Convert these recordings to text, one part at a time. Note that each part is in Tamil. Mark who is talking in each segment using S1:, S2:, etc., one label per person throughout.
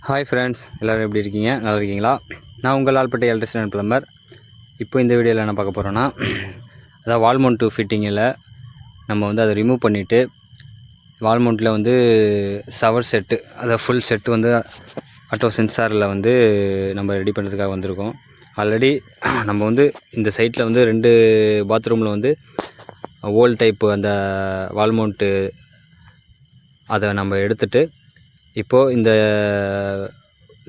S1: ஹாய் ஃப்ரெண்ட்ஸ், எல்லோரும் எப்படி இருக்கீங்க? நல்லா இருக்கீங்களா? நான் உங்கள் லால்பேட்டை எலக்ட்ரிஷியன் அண்ட் பிளம்பர். இப்போ இந்த வீடியோவில் என்ன பார்க்க போகிறோன்னா, அதாவது வால் மவுண்ட் ஃபிட்டிங்கில் நம்ம வந்து அதை ரிமூவ் பண்ணிவிட்டு வால் மவுண்ட்டில் வந்து சவர் செட்டு, அதை ஃபுல் செட்டு வந்து ஆட்டோ சென்சாரில் வந்து நம்ம ரெடி பண்ணுறதுக்காக வந்திருக்கோம். ஆல்ரெடி நம்ம வந்து இந்த சைட்டில் வந்து 2 பாத்ரூமில் வந்து ஓல்ட் டைப்பு அந்த வால் மவுண்ட்டு அதை நம்ம எடுத்துகிட்டு இப்போது இந்த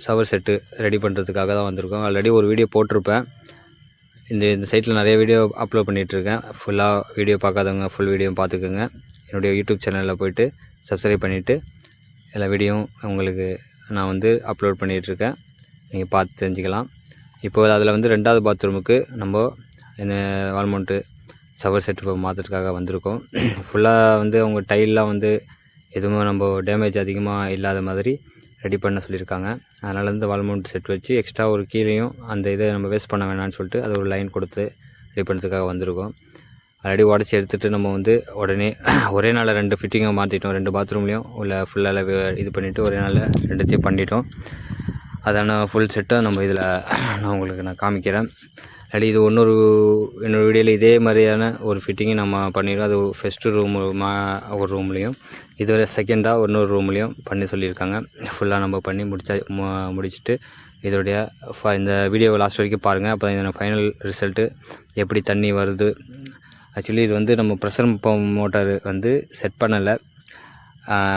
S1: சவர் செட்டு ரெடி பண்ணுறதுக்காக தான் வந்திருக்கோம். ஆல்ரெடி ஒரு வீடியோ போட்டிருப்பேன். இந்த சைட்டில் நிறைய வீடியோ அப்லோட் பண்ணிகிட்ருக்கேன். ஃபுல்லாக வீடியோ பார்க்காதவங்க ஃபுல் வீடியோ பார்த்துக்குங்க. என்னுடைய யூடியூப் சேனலில் போய்ட்டு சப்ஸ்கிரைப் பண்ணிவிட்டு எல்லா வீடியோவும் உங்களுக்கு நான் வந்து அப்லோட் பண்ணிகிட்ருக்கேன். நீங்கள் பார்த்து தெரிஞ்சுக்கலாம். இப்போது அதில் வந்து 2வது பாத்ரூமுக்கு நம்ம இந்த வால் மவுண்ட்டு சவர் செட்டு இப்போ மாற்றுறதுக்காக வந்திருக்கோம். ஃபுல்லாக வந்து அவங்க டைல்லாம் வந்து எதுவும் நம்ம டேமேஜ் அதிகமாக இல்லாத மாதிரி ரெடி பண்ண சொல்லியிருக்காங்க. அதனால் இந்த வால் மவுண்ட் செட் வச்சு எக்ஸ்ட்ரா ஒரு கீழேயும் அந்த இதை நம்ம வேஸ்ட் பண்ண வேணாம்னு சொல்லிட்டு அது ஒரு லைன் கொடுத்து ரெடி பண்ணுறதுக்காக வந்திருக்கோம். ஆல்ரெடி உடச்சி எடுத்துகிட்டு நம்ம வந்து உடனே ஒரே நாளில் 2 ஃபிட்டிங்காக மாற்றிட்டோம். 2 பாத்ரூம்லேயும் உள்ள ஃபுல்லாக இது பண்ணிவிட்டு ஒரே நாளில் 2த்தையும் பண்ணிட்டோம். அதான ஃபுல் செட்டை நம்ம இதில் நான் காமிக்கிறேன். ஆல்ரெடி இது இன்னொரு வீடியோவில் இதே மாதிரியான ஒரு ஃபிட்டிங்கு நம்ம பண்ணிடுவோம். அது ஃபஸ்ட்டு ஒரு ரூம்லேயும் இதுவரை செகண்டாக இன்னொரு ரூம்லேயும் பண்ணி சொல்லியிருக்காங்க. ஃபுல்லாக நம்ம பண்ணி முடிச்சுட்டு இதோடைய இந்த வீடியோவை லாஸ்ட் வரைக்கும் பாருங்கள். அப்போ இதோட ஃபைனல் ரிசல்ட்டு எப்படி தண்ணி வருது. ஆக்சுவலி இது வந்து நம்ம ப்ரெஷர் மோட்டார் வந்து செட் பண்ணலை.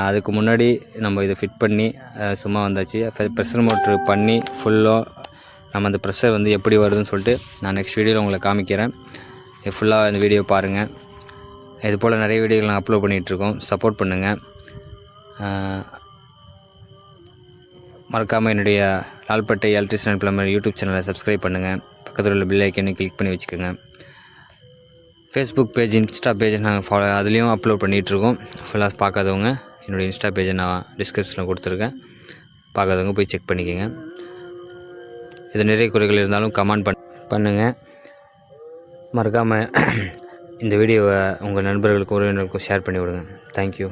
S1: அதுக்கு முன்னாடி நம்ம இதை ஃபிட் பண்ணி சும்மா வந்தாச்சு. ப்ரெஷர் மோட்ரு பண்ணி ஃபுல்லாக நம்ம அந்த ப்ரெஷர் வந்து எப்படி வருதுன்னு சொல்லிட்டு நான் நெக்ஸ்ட் வீடியோவில் உங்களை காமிக்கிறேன். ஃபுல்லாக இந்த வீடியோ பாருங்கள். இது போல் நிறைய வீடியோகள் நான் அப்லோட் பண்ணிகிட்ருக்கோம். சப்போர்ட் பண்ணுங்கள். மறக்காமல் என்னுடைய Lalpet electrician and plumber YouTube சேனலை சப்ஸ்கிரைப் பண்ணுங்கள். பக்கத்தில் உள்ள பெல் ஐக்கனை கிளிக் பண்ணி வச்சுக்கோங்க. ஃபேஸ்புக் பேஜ், இன்ஸ்டா பேஜ் நாங்கள் அதுலேயும் அப்லோட் பண்ணிகிட்ருக்கோம். ஃபுல்லாக பார்க்காதவங்க என்னுடைய இன்ஸ்டா பேஜை நான் டிஸ்கிரிப்ஷனில் கொடுத்துருக்கேன். பார்க்காதவங்க போய் செக் பண்ணிக்கோங்க. இது நிறைய குறைகள் இருந்தாலும் கமெண்ட் பண்ணுங்கள். மறக்காமல் இந்த வீடியோவை உங்கள் நண்பர்களுக்கும் உறவினர்களுக்கும் ஷேர் பண்ணி விடுங்க. தேங்க்யூ.